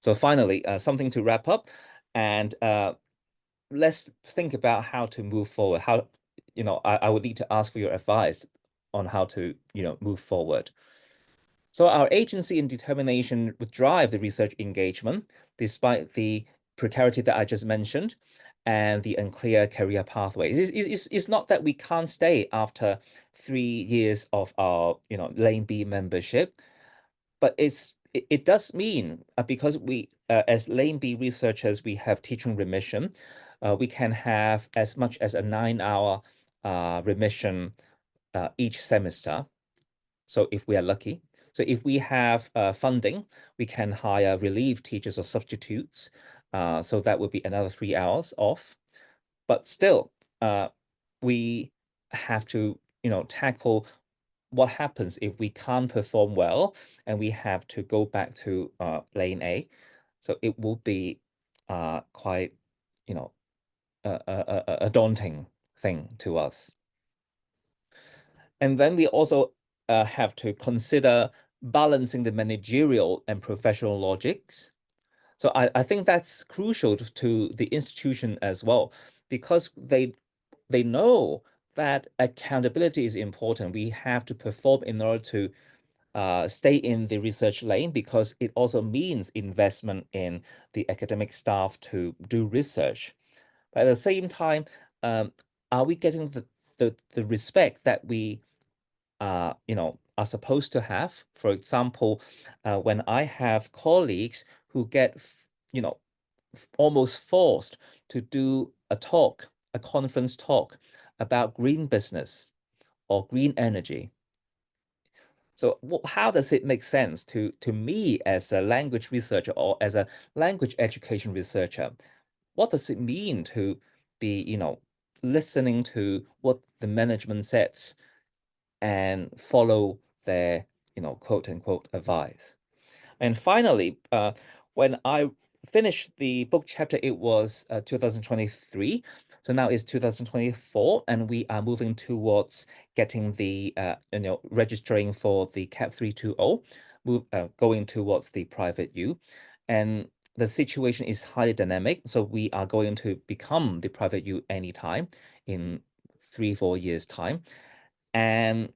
So finally, something to wrap up, and let's think about how to move forward. How, I would need to ask for your advice on how to, move forward. So our agency and determination would drive the research engagement, despite the precarity that I just mentioned and the unclear career pathways. It's not that we can't stay after 3 years of our, Lane B membership, but it does mean because we, as Lane B researchers, we have teaching remission. We can have as much as a 9-hour remission each semester. So if we are lucky. So if we have funding, we can hire relief teachers or substitutes. So that would be another 3 hours off. But still, we have to, tackle what happens if we can't perform well and we have to go back to lane A. So it will be quite, a daunting thing to us. And then we also have to consider balancing the managerial and professional logics. So I think that's crucial to the institution as well, because they know that accountability is important. We have to perform in order to stay in the research lane, because it also means investment in the academic staff to do research. But at the same time, are we getting the respect that we are supposed to have? For example, when I have colleagues who get, almost forced to do a conference talk about green business or green energy. So how does it make sense to me as a language researcher or as a language education researcher? What does it mean to be, listening to what the management says and follow their, quote unquote advice? And finally, when I finished the book chapter, it was 2023. So now it's 2024, and we are moving towards getting the, registering for the CAP 320, going towards the private U. And the situation is highly dynamic. So we are going to become the private U anytime in 3-4 years' time. And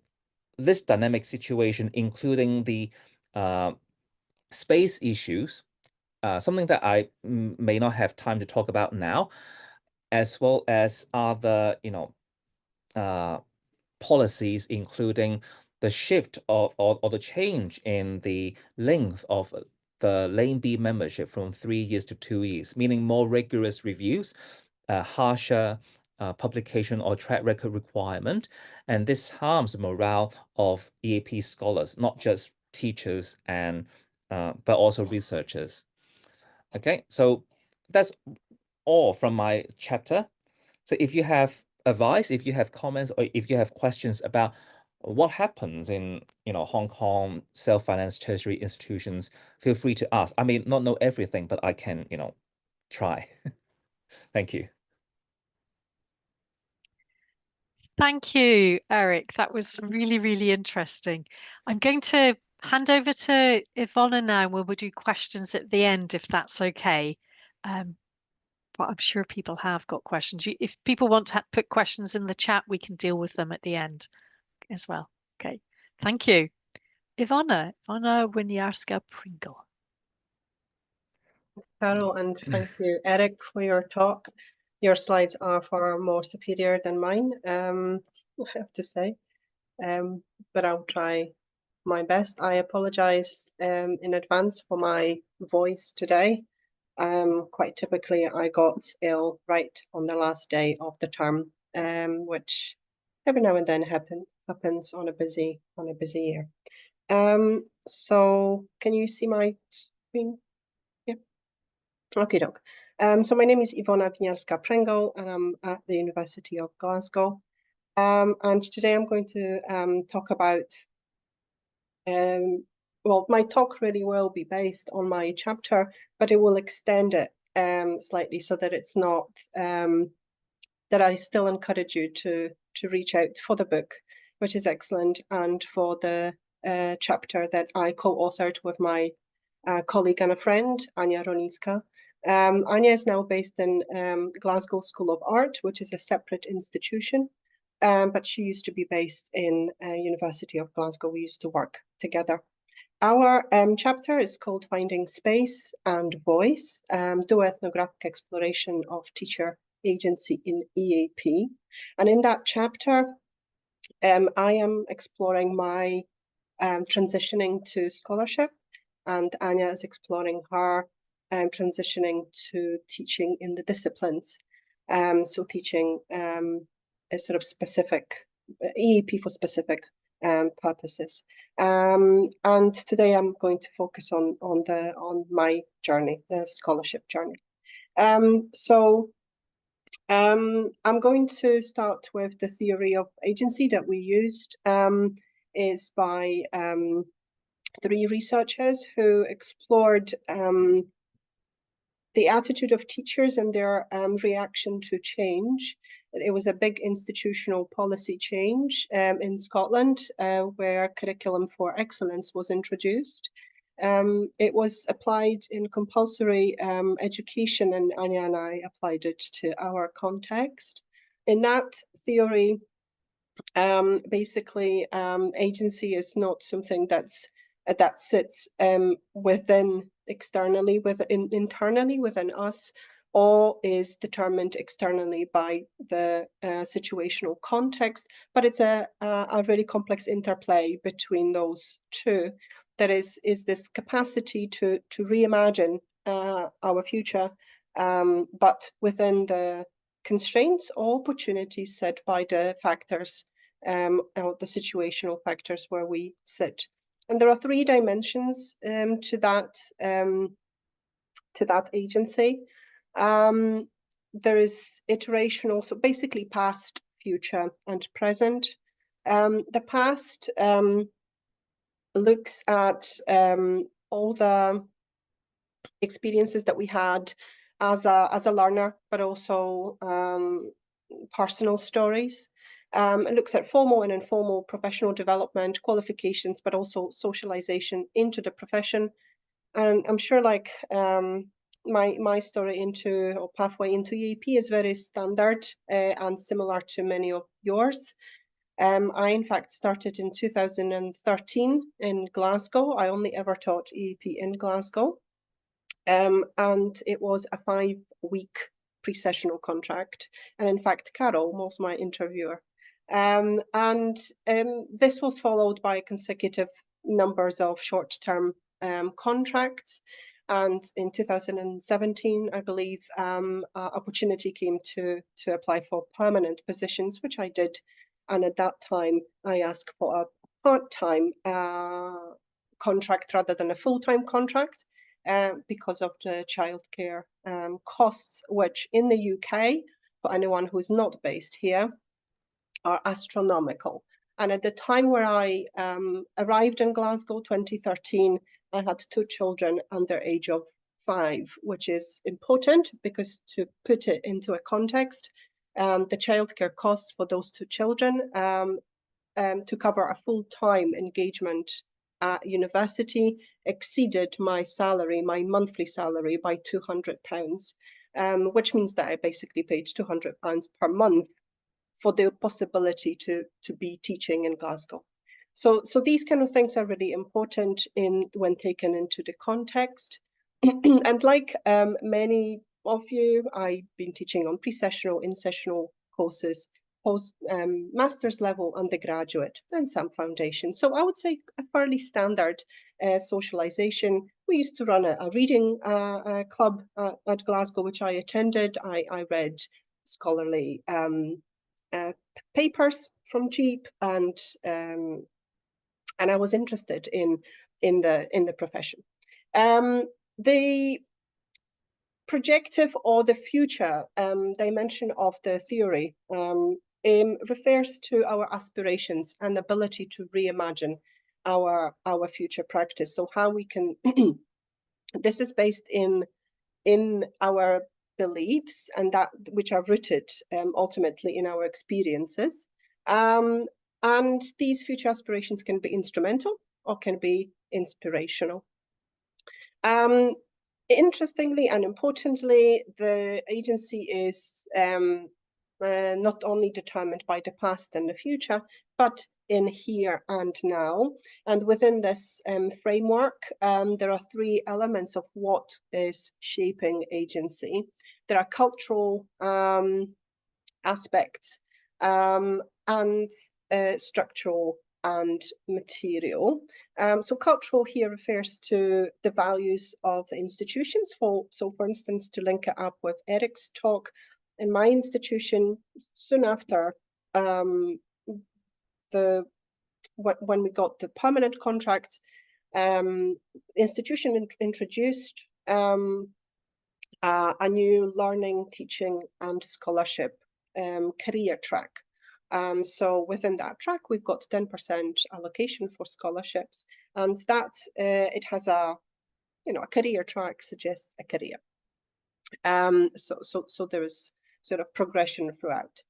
this dynamic situation, including the space issues, something that I may not have time to talk about now, as well as other, policies, including the shift of or the change in the length of the Lane B membership from 3 years to 2 years, meaning more rigorous reviews, harsher publication or track record requirement. And this harms the morale of EAP scholars, not just teachers and but also researchers. Okay, so that's all from my chapter. So if you have advice, if you have comments, or if you have questions about what happens in, Hong Kong self-financed tertiary institutions, feel free to ask. I may not know everything, but I can, try. Thank you. Thank you, Eric. That was really, really interesting. I'm going to hand over to Ivona now, where we'll do questions at the end, if that's okay. But I'm sure people have got questions. If people want to put questions in the chat, we can deal with them at the end as well. Okay, thank you. Ivona Winiarska-Pringle. Carol, and thank you, Eric, for your talk. Your slides are far more superior than mine, I have to say, but I'll try my best. I apologize in advance for my voice today. Quite typically, I got ill right on the last day of the term, which every now and then happens on a busy year. So can you see my screen? Yep. Okay, doc. So my name is Ivona Winiarska-Pringle, and I'm at the University of Glasgow. And today I'm going to talk about, well, my talk really will be based on my chapter, but it will extend it slightly so that it's not, that I still encourage you to reach out for the book, which is excellent, and for the chapter that I co-authored with my a colleague and a friend, Ania Roniska. Ania is now based in Glasgow School of Art, which is a separate institution, but she used to be based in University of Glasgow. We used to work together. Our chapter is called Finding Space and Voice, Duo-Ethnographic Exploration of Teacher Agency in EAP. And in that chapter, I am exploring my transitioning to scholarship, and Anya is exploring her transitioning to teaching in the disciplines. So teaching a sort of specific EAP for specific purposes. And today I'm going to focus on my journey, the scholarship journey. I'm going to start with the theory of agency that we used. Is by 3 researchers who explored the attitude of teachers and their reaction to change. It was a big institutional policy change in Scotland where curriculum for excellence was introduced. It was applied in compulsory education, and Anya and I applied it to our context. In that theory, basically, agency is not something that sits within externally, internally within us, or is determined externally by the situational context, but it's a really complex interplay between those two. That is this capacity to reimagine our future, but within the constraints or opportunities set by the factors, or the situational factors where we sit. And there are 3 dimensions to that agency. There is iterational, so basically past, future, and present. The past looks at all the experiences that we had as a learner, but also personal stories. It looks at formal and informal professional development, qualifications, but also socialization into the profession. And I'm sure, like, my story into, or pathway into EAP is very standard and similar to many of yours. I, in fact, started in 2013 in Glasgow. I only ever taught EAP in Glasgow. And it was a 5-week pre-sessional contract. And in fact, Carol was my interviewer. This was followed by consecutive numbers of short-term contracts. And in 2017, I believe, opportunity came to apply for permanent positions, which I did. And at that time, I asked for a part-time contract rather than a full-time contract because of the childcare costs, which in the UK, for anyone who is not based here, are astronomical. And at the time where I arrived in Glasgow, 2013, I had 2 children under age of 5, which is important because, to put it into a context, the childcare costs for those 2 children to cover a full-time engagement at university exceeded my salary, my monthly salary, by £200, which means that I basically paid £200 per month for the possibility to be teaching in Glasgow. So these kind of things are really important when taken into the context. And like many of you, I've been teaching on pre-sessional, in-sessional courses, post master's level, undergraduate, and some foundation. So I would say a fairly standard socialization. We used to run a reading club at Glasgow, which I attended. I read scholarly papers from JEEP, and I was interested in the profession. The projective or the future dimension of the theory refers to our aspirations and ability to reimagine our future practice. So how we can this is based in our beliefs, and that which are rooted ultimately in our experiences. And these future aspirations can be instrumental or can be inspirational. Interestingly and importantly, the agency is not only determined by the past and the future, but in here and now. And within this framework, there are three elements of what is shaping agency. There are cultural aspects and structural and material. So cultural here refers to the values of the institutions. So for instance, to link it up with Eric's talk, in my institution, soon after when we got the permanent contract, institution introduced a new learning, teaching and scholarship career track. So within that track, we've got 10% allocation for scholarships, and that it has a career track suggests a career. So there is sort of progression throughout.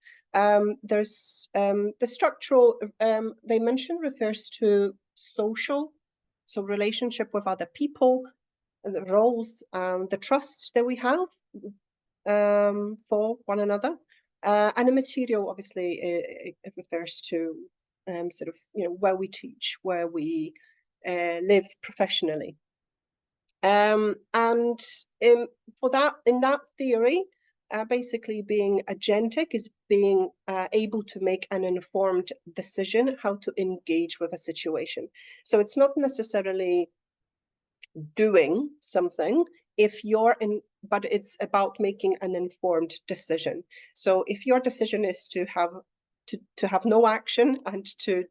There's the structural dimension refers to social, so relationship with other people, the roles, the trust that we have for one another. And the material, obviously, it refers to sort of where we teach, where we live professionally. And for that, in that theory, basically being agentic is being able to make an informed decision how to engage with a situation. So it's not necessarily doing something if you're in, but it's about making an informed decision. So if your decision is to have no action and to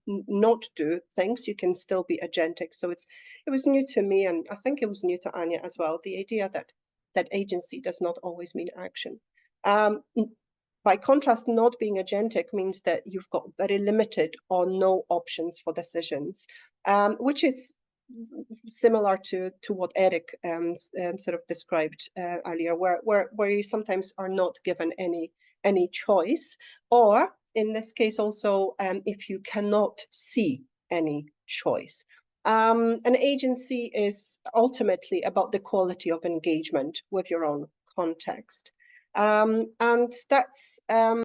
not do things, you can still be agentic. So it was new to me, and I think it was new to Anya as well, the idea that agency does not always mean action. By contrast, not being agentic means that you've got very limited or no options for decisions, which is similar to what Eric sort of described earlier, where you sometimes are not given any choice, or in this case also if you cannot see any choice. An agency is ultimately about the quality of engagement with your own context, and that's